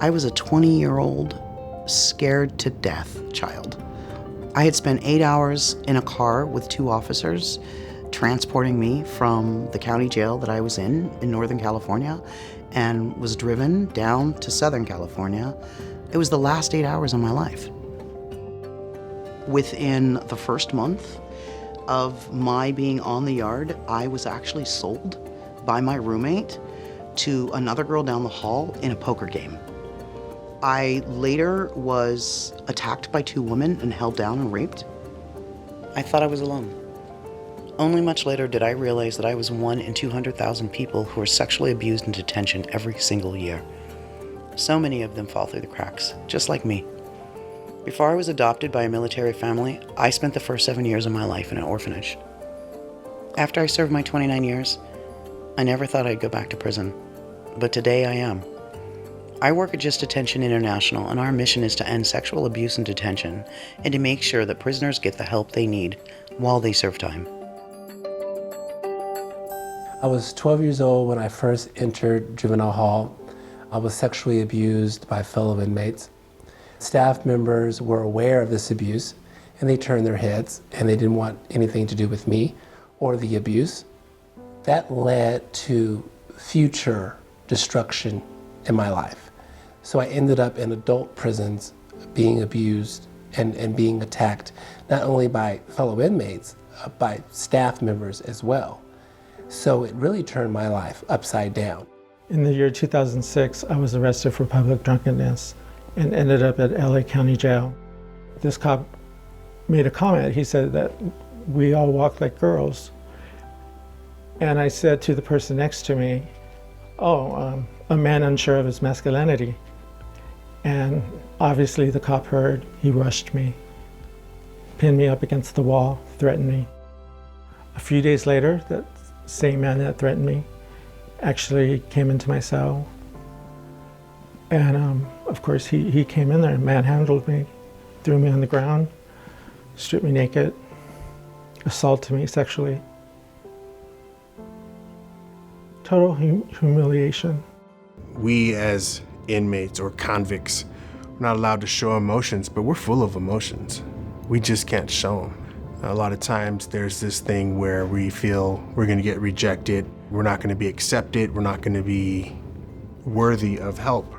I was a 20-year-old, scared to death child. I had spent 8 hours in a car with 2 officers transporting me from the county jail that I was in Northern California, and was driven down to Southern California. It was the last 8 hours of my life. Within the first month of my being on the yard, I was actually sold by my roommate to another girl down the hall in a poker game. I later was attacked by 2 women and held down and raped. I thought I was alone. Only much later did I realize that I was 1 in 200,000 people who are sexually abused in detention every single year. So many of them fall through the cracks, just like me. Before I was adopted by a military family, I spent the first 7 years of my life in an orphanage. After I served my 29 years, I never thought I'd go back to prison, but today I am. I work at Detention International, and our mission is to end sexual abuse in detention and to make sure that prisoners get the help they need while they serve time. I was 12 years old when I first entered juvenile hall. I was sexually abused by fellow inmates. Staff members were aware of this abuse, and they turned their heads, and they didn't want anything to do with me or the abuse. That led to future destruction in my life. So I ended up in adult prisons being abused and being attacked, not only by fellow inmates, by staff members as well. So it really turned my life upside down. In the year 2006, I was arrested for public drunkenness and ended up at LA County Jail. This cop made a comment. He said that we all walk like girls. And I said to the person next to me, a man unsure of his masculinity. And obviously the cop heard. He rushed me, pinned me up against the wall, threatened me. A few days later, that same man that threatened me actually came into my cell. And of course, he came in there and manhandled me, threw me on the ground, stripped me naked, assaulted me sexually. Total humiliation. We as inmates or convicts, we're not allowed to show emotions, but we're full of emotions. We just can't show them. A lot of times there's this thing where we feel we're gonna get rejected, we're not gonna be accepted, we're not gonna be worthy of help.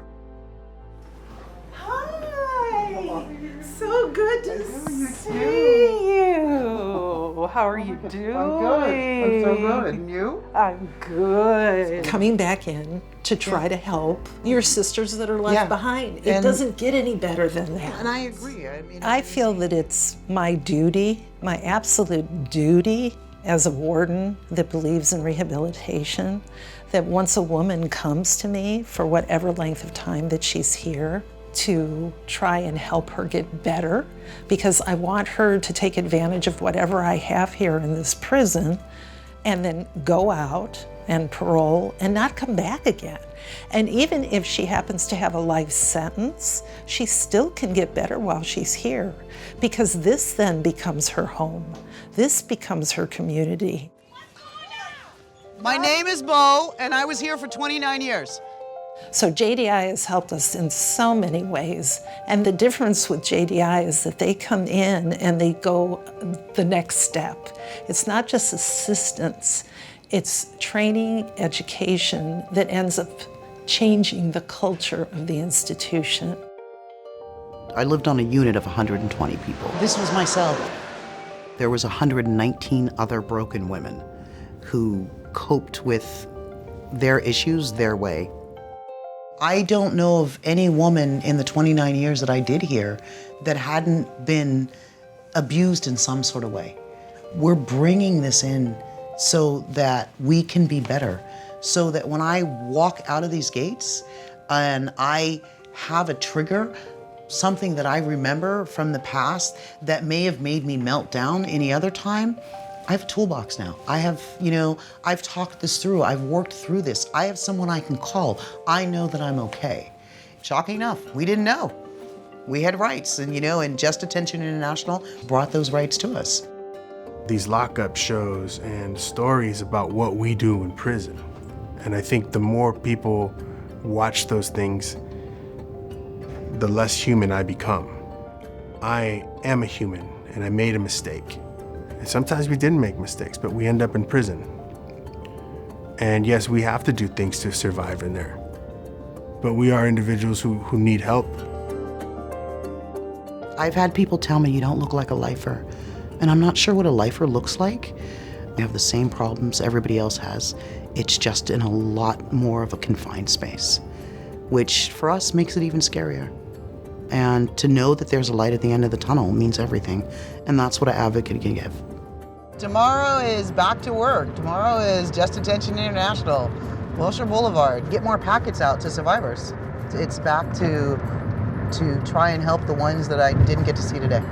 Hi, so good to see you. How are you doing? I'm good. I'm so good. And you? I'm good. Coming back in to try to help your sisters that are left behind. It doesn't get any better than that. And I agree. I feel that it's my duty, my absolute duty as a warden that believes in rehabilitation, that once a woman comes to me for whatever length of time that she's here, to try and help her get better, because I want her to take advantage of whatever I have here in this prison and then go out and parole and not come back again. And even if she happens to have a life sentence, she still can get better while she's here, because this then becomes her home. This becomes her community. My name is Bo, and I was here for 29 years. So JDI has helped us in so many ways. And the difference with JDI is that they come in and they go the next step. It's not just assistance, it's training, education that ends up changing the culture of the institution. I lived on a unit of 120 people. This was my cell. There was 119 other broken women who coped with their issues their way. I don't know of any woman in the 29 years that I did here that hadn't been abused in some sort of way. We're bringing this in so that we can be better, so that when I walk out of these gates and I have a trigger, something that I remember from the past that may have made me melt down any other time, I have a toolbox now. I have, I've talked this through. I've worked through this. I have someone I can call. I know that I'm okay. Shocking enough, we didn't know. We had rights, and and Detention International brought those rights to us. These lockup shows and stories about what we do in prison. And I think the more people watch those things, the less human I become. I am a human, and I made a mistake. And sometimes we didn't make mistakes, but we end up in prison. And yes, we have to do things to survive in there. But we are individuals who need help. I've had people tell me, you don't look like a lifer. And I'm not sure what a lifer looks like. We have the same problems everybody else has. It's just in a lot more of a confined space, which for us makes it even scarier. And to know that there's a light at the end of the tunnel means everything. And that's what an advocate can give. Tomorrow is back to work. Tomorrow is Just Detention International, Wilshire Boulevard. Get more packets out to survivors. It's back to try and help the ones that I didn't get to see today.